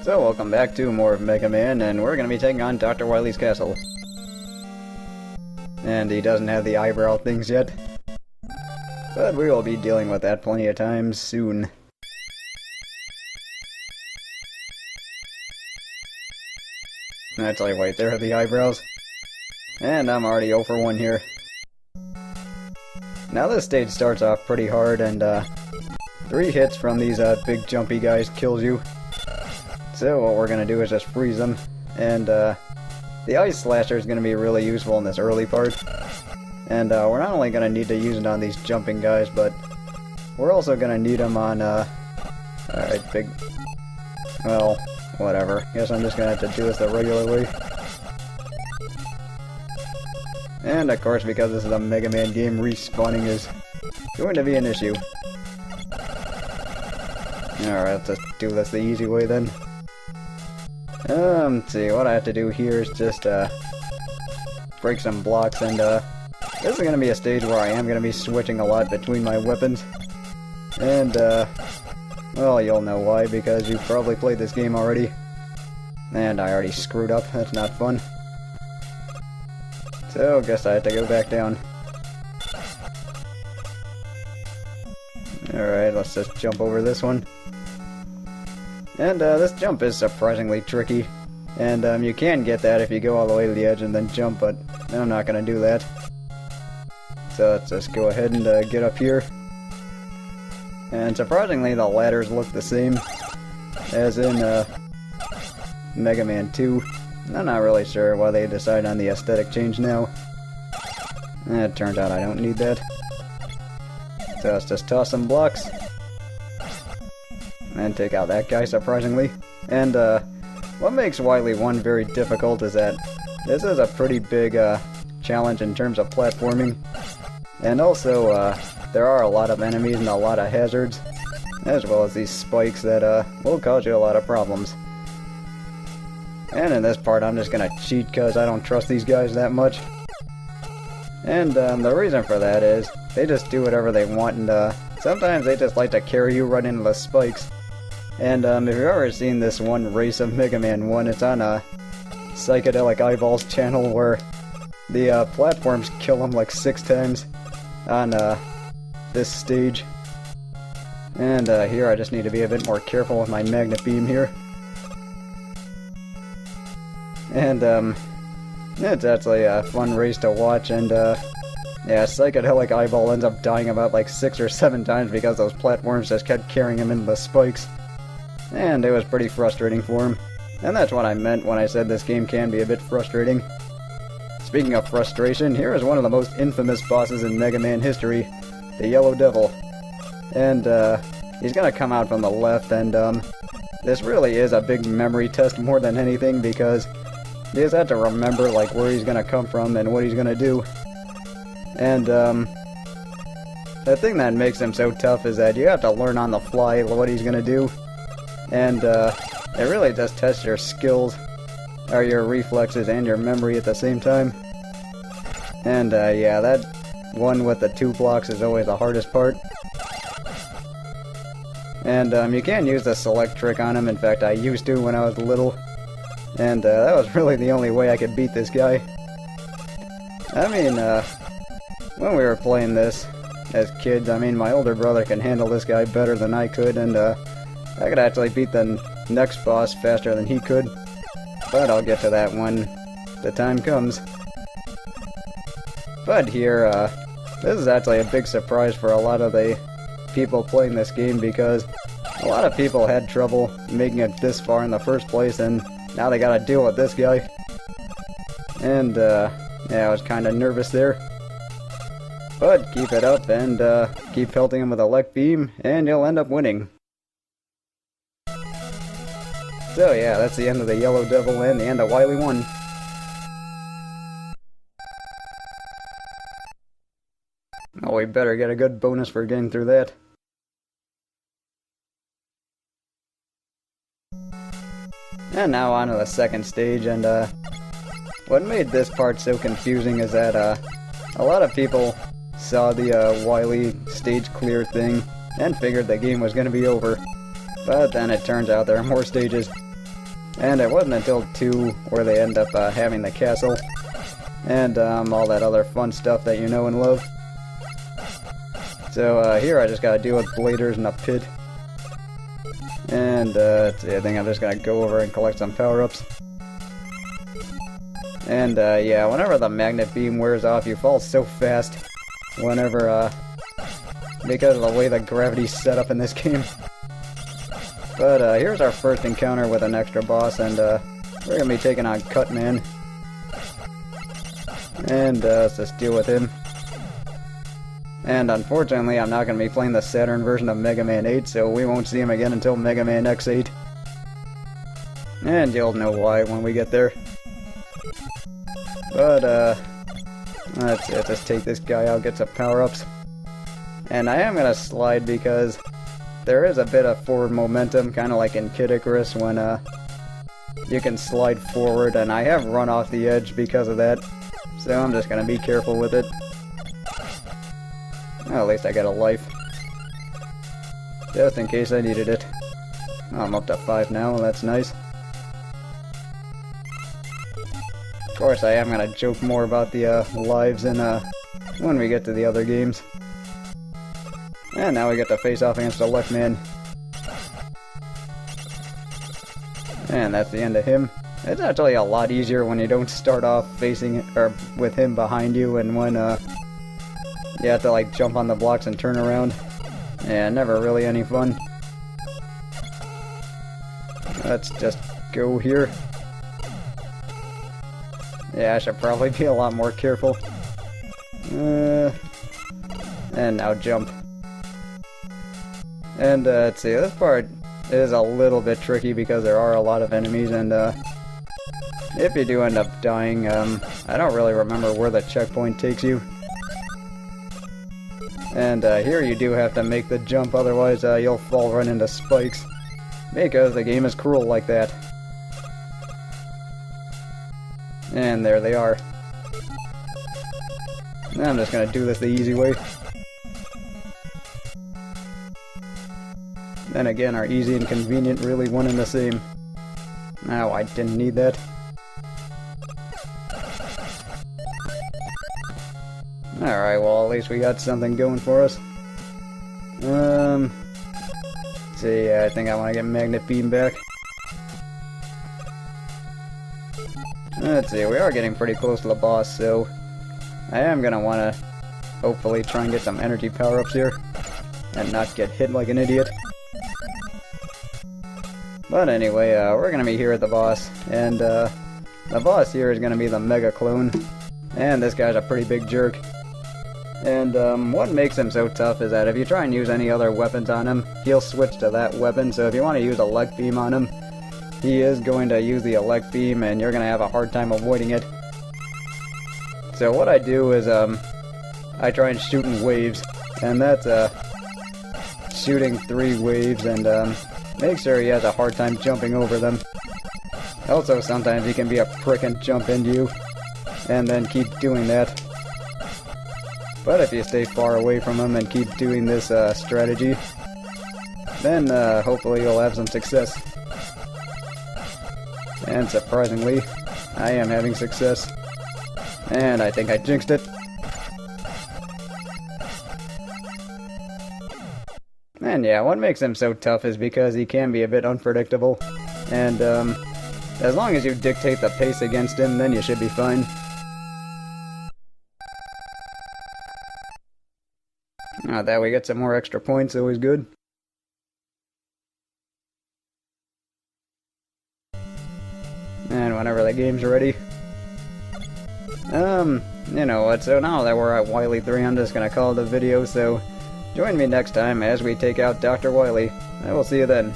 So, welcome back to more of Mega Man, and we're going to be taking on Dr. Wily's castle. And he doesn't have the eyebrow things yet. But we will be dealing with that plenty of times soon. Actually, wait, there are the eyebrows. And I'm already 0 for 1 here. Now this stage starts off pretty hard, and 3 hits from these big jumpy guys kills you. So what we're going to do is just freeze them. And the Ice Slasher is going to be really useful in this early part. And we're not only going to need to use it on these jumping guys, but we're also going to need them on, alright, big... Well, whatever. Guess I'm just going to have to do this the regular way. And of course, because this is a Mega Man game, respawning is going to be an issue. Alright, let's just do this the easy way then. Let's see, what I have to do here is just, break some blocks, and, this is going to be a stage where I am going to be switching a lot between my weapons. And, well, you'll know why, because you've probably played this game already. And I already screwed up, that's not fun. So, guess I have to go back down. Alright, let's just jump over this one. And, this jump is surprisingly tricky. And, you can get that if you go all the way to the edge and then jump, but I'm not gonna do that. So let's just go ahead and get up here. And surprisingly, the ladders look the same as in Mega Man 2. I'm not really sure why they decided on the aesthetic change now. It turns out I don't need that. So let's just toss some blocks. And take out that guy, surprisingly. And what makes Wily 1 very difficult is that this is a pretty big challenge in terms of platforming. And also, there are a lot of enemies and a lot of hazards, as well as these spikes that will cause you a lot of problems. And in this part, I'm just gonna cheat because I don't trust these guys that much. And the reason for that is, they just do whatever they want, and sometimes they just like to carry you right into the spikes. And if you've ever seen this one race of Mega Man 1, it's on a Psychedelic Eyeballs channel where the platforms kill them like 6 times on this stage. And here I just need to be a bit more careful with my magnet beam here. And it's actually a fun race to watch, and yeah, Psychedelic Eyeball ends up dying about like 6 or 7 times because those platforms just kept carrying him into the spikes. And it was pretty frustrating for him. And that's what I meant when I said this game can be a bit frustrating. Speaking of frustration, here is one of the most infamous bosses in Mega Man history, the Yellow Devil. And he's gonna come out from the left, and this really is a big memory test more than anything, because you just have to remember like where he's gonna come from and what he's gonna do. And the thing that makes him so tough is that you have to learn on the fly what he's gonna do. And it really does test your skills, or your reflexes and your memory at the same time. And yeah, that one with the 2 blocks is always the hardest part. And you can use the select trick on him. In fact, I used to when I was little. And that was really the only way I could beat this guy. I mean, when we were playing this as kids, I mean, my older brother can handle this guy better than I could, and I could actually beat the next boss faster than he could. But I'll get to that when the time comes. But here, this is actually a big surprise for a lot of the people playing this game, because a lot of people had trouble making it this far in the first place, and now they gotta deal with this guy. And, yeah, I was kinda nervous there. But keep it up and keep pelting him with a Elect Beam, and you'll end up winning. So yeah, that's the end of the Yellow Devil and the end of Wily 1. Oh, we better get a good bonus for getting through that. And now on to the second stage, and what made this part so confusing is that a lot of people saw the Wily stage clear thing and figured the game was going to be over. But then it turns out there are more stages. And it wasn't until 2 where they end up having the castle. And all that other fun stuff that you know and love. So here I just gotta deal with bladers in a pit. And I think I'm just gonna go over and collect some power-ups. And yeah, whenever the magnet beam wears off, you fall so fast. Whenever, because of the way the gravity's set up in this game. But here's our first encounter with an extra boss, and we're gonna be taking on Cutman. And let's just deal with him. And unfortunately, I'm not going to be playing the Saturn version of Mega Man 8, so we won't see him again until Mega Man X8. And you'll know why when we get there. But, that's it. Just take this guy out, get some power-ups. And I am going to slide because there is a bit of forward momentum, kind of like in Kid Icarus, when, you can slide forward, and I have run off the edge because of that. So I'm just going to be careful with it. Well, at least I got a life. Just in case I needed it. Oh, I'm up to 5 now, well, that's nice. Of course, I am going to joke more about the lives in, when we get to the other games. And now we get to face off against the left man. And that's the end of him. It's actually a lot easier when you don't start off facing or with him behind you, and when you have to like jump on the blocks and turn around. Yeah, never really any fun. Let's just go here. Yeah, I should probably be a lot more careful. And now jump. And let's see, this part is a little bit tricky because there are a lot of enemies, and if you do end up dying, I don't really remember where the checkpoint takes you. And here you do have to make the jump, otherwise you'll fall right into spikes. Because the game is cruel like that. And there they are. I'm just gonna do this the easy way. Then again, our easy and convenient really one and the same. No, I didn't need that. Alright, well at least we got something going for us. Let's see, I think I want to get Magnet Beam back. Let's see, we are getting pretty close to the boss, so I am going to want to hopefully try and get some energy power-ups here and not get hit like an idiot. But anyway, we're going to be here at the boss, and the boss here is going to be the Mega Clone, and this guy's a pretty big jerk. And what makes him so tough is that if you try and use any other weapons on him, he'll switch to that weapon, so if you want to use a Elect Beam on him, he is going to use the Elect Beam, and you're going to have a hard time avoiding it. So what I do is, I try and shoot in waves, and that's, shooting 3 waves, and, make sure he has a hard time jumping over them. Also, sometimes he can be a prick and jump into you, and then keep doing that. But if you stay far away from him and keep doing this strategy, then hopefully you'll have some success. And surprisingly, I am having success. And I think I jinxed it. And yeah, what makes him so tough is because he can be a bit unpredictable. And as long as you dictate the pace against him, then you should be fine. That we get some more extra points, always good. And whenever the game's ready. You know what, so now that we're at Wily 3, I'm just gonna call it a video, so join me next time as we take out Dr. Wily. I will see you then.